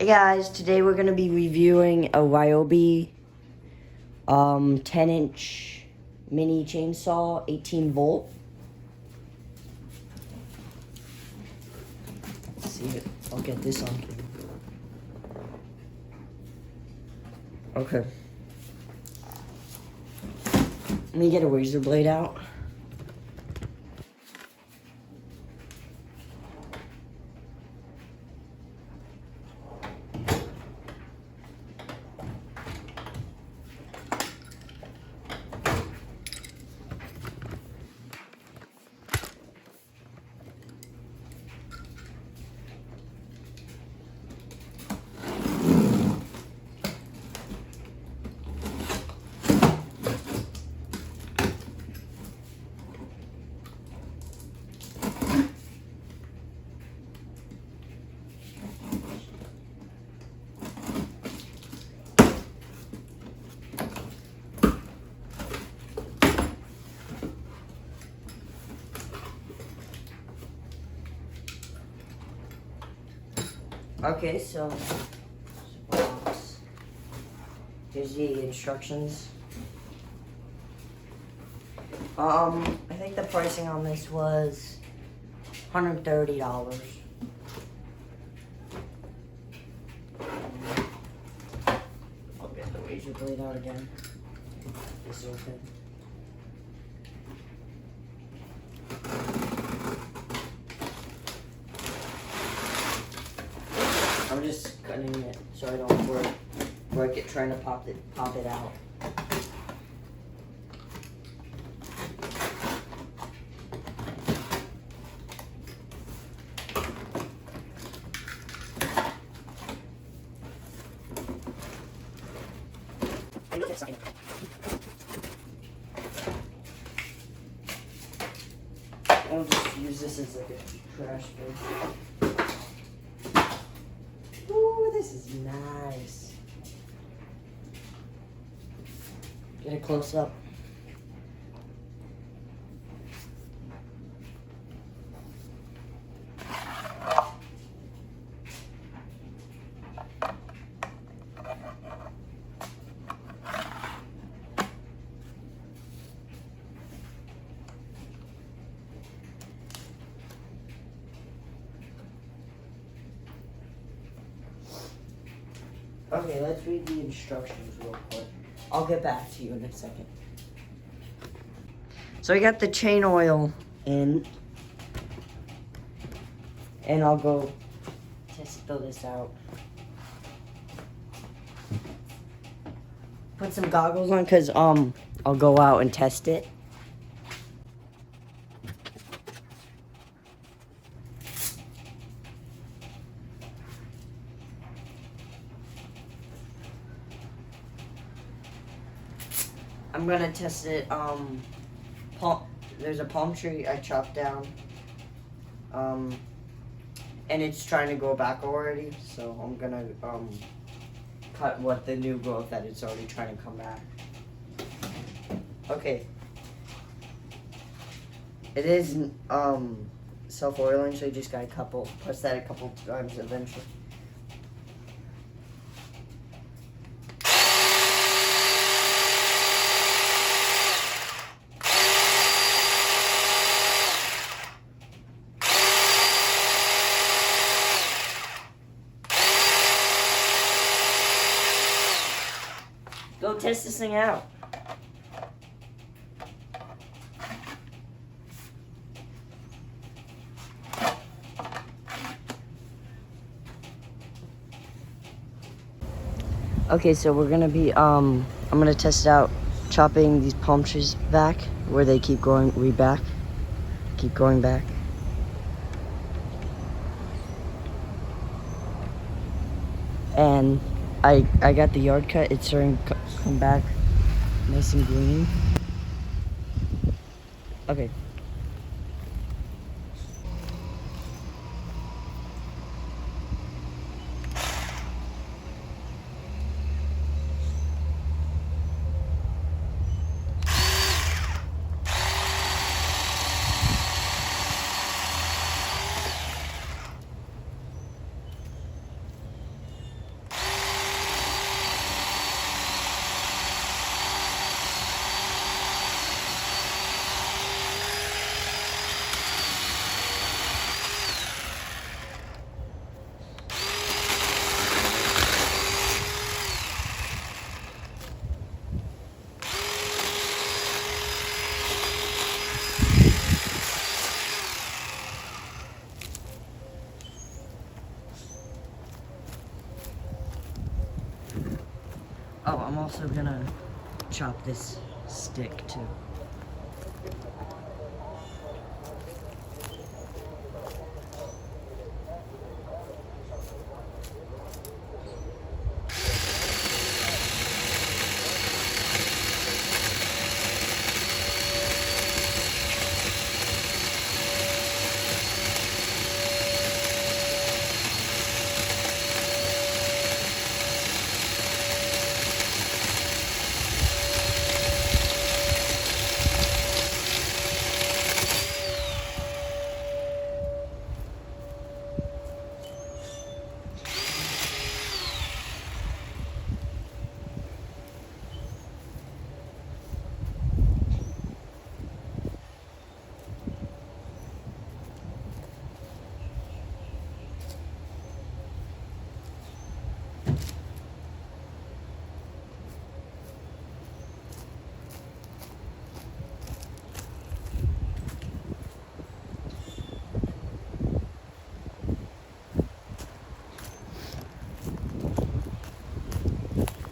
Hey guys, today we're going to be reviewing a Ryobi 10-inch mini chainsaw, 18 volt. Let's see it. I'll get this on camera. Okay. Let me get a razor blade out. Okay, so here's the instructions. I think the pricing on this was $130. I'll get the razor blade out again. This is open. I'm just cutting it so I don't break it trying to pop it out. I'll just use this as like a trash bin. Ooh, this is nice. Get a close up. Okay, let's read the instructions real quick. I'll get back to you in a second. So I got the chain oil in, and I'll go fill this out. Put some goggles on, cause I'll go out and test it. I'm gonna test it. There's a palm tree I chopped down, and it's trying to go back already. So I'm gonna cut what the new growth that it's already trying to come back. Okay. It is self-oiling, so you just gotta press that a couple times eventually. Go test this thing out. Okay, so we're gonna be, I'm gonna test it out chopping these palm trees back where they keep going, keep going back. And I got the yard cut. It's starting to come back nice and green. Okay. also gonna chop this stick too.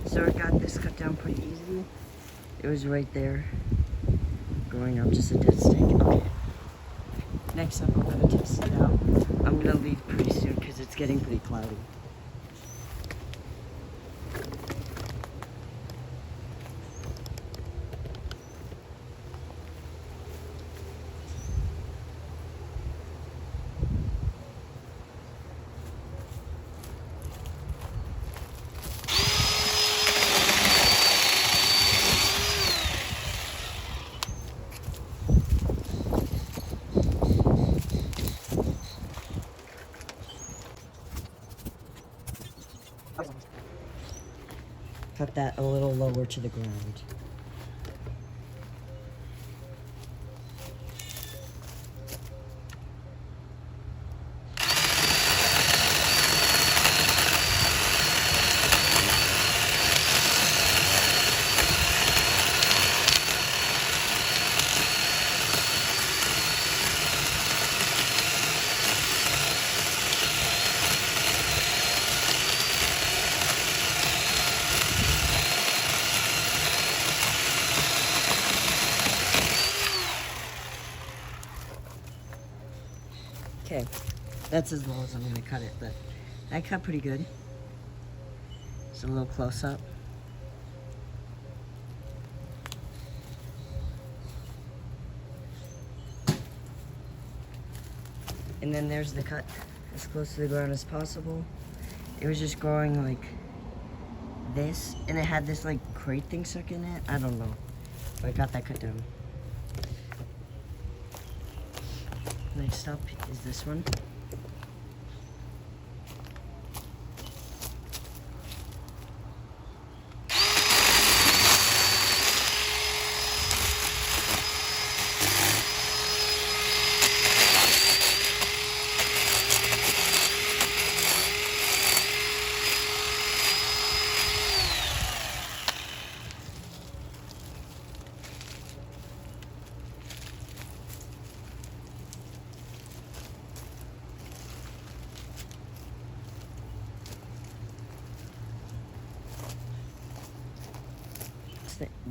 So I got this cut down pretty easily. It was right there, growing up just a dead stick. Okay. Next up, I'm gonna test it out. I'm gonna leave pretty soon because it's getting pretty cloudy. Cut that a little lower to the ground. Okay, that's as low as I'm gonna cut it, but I cut pretty good. Just a little close up. And then there's the cut, as close to the ground as possible. It was just growing like this, and it had this like crate thing stuck in it. I don't know, but I got that cut down. Next up is this one.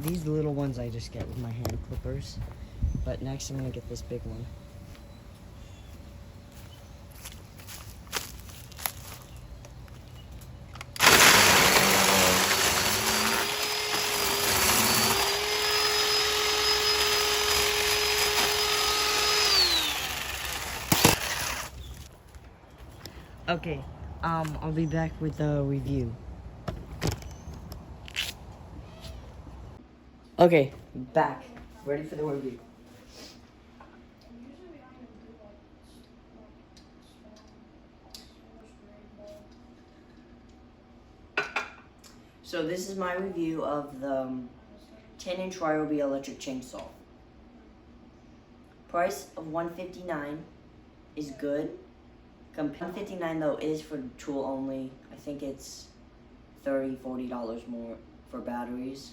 These little ones I just get with my hand clippers, but next I'm gonna get this big one. Okay, I'll be back with a review. Okay, back. Ready for the review. So this is my review of the 10-inch Ryobi electric chainsaw. Price of $159 is good. $159 though is for tool only. I think it's $30–40 more for batteries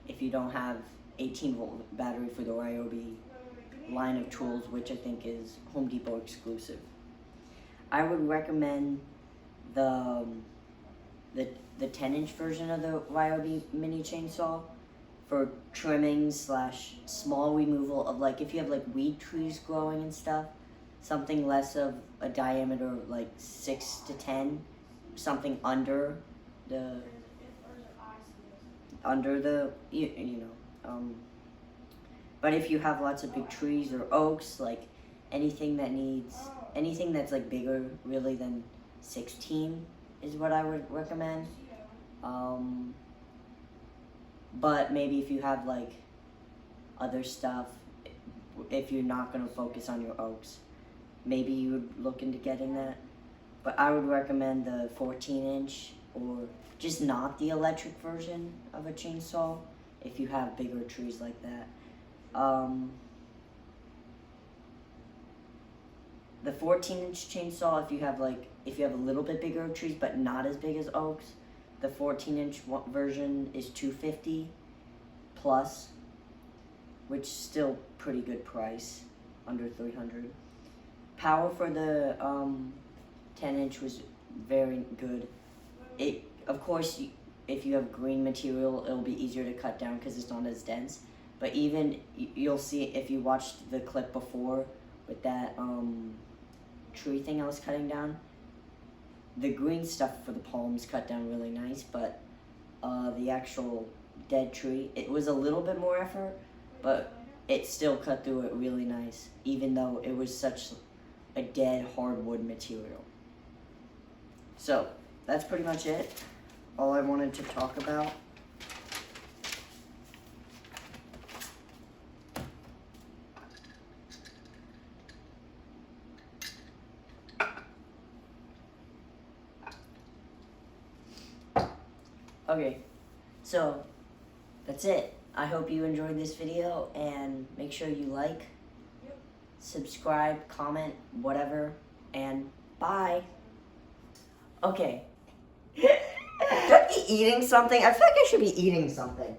if you don't have 18-volt battery for the Ryobi line of tools, which I think is Home Depot exclusive. I would recommend the the 10-inch version of the Ryobi mini chainsaw for trimming / small removal of, like, if you have like weed trees growing and stuff, something less of a diameter like 6 to 10, something under the but if you have lots of big trees or oaks, like anything that's like bigger really than 16 is what I would recommend. But maybe if you have like other stuff, if you're not going to focus on your oaks, maybe you would look into getting that. But I would recommend the 14-inch, or just not the electric version of a chainsaw if you have bigger trees like that. The 14-inch chainsaw, if you have a little bit bigger trees but not as big as oaks, the 14-inch version is $250 plus, which is still pretty good price, under $300. Power for the 10-inch was very good. Of course, if you have green material, it'll be easier to cut down because it's not as dense. But even, you'll see, if you watched the clip before with that tree thing I was cutting down, the green stuff for the palms cut down really nice, but the actual dead tree, it was a little bit more effort, but it still cut through it really nice, even though it was such a dead hardwood material. So, that's pretty much it. All I wanted to talk about. Okay, so that's it. I hope you enjoyed this video, and make sure you like, subscribe, comment, whatever, and bye. Okay. Should I be eating something? I feel like I should be eating something.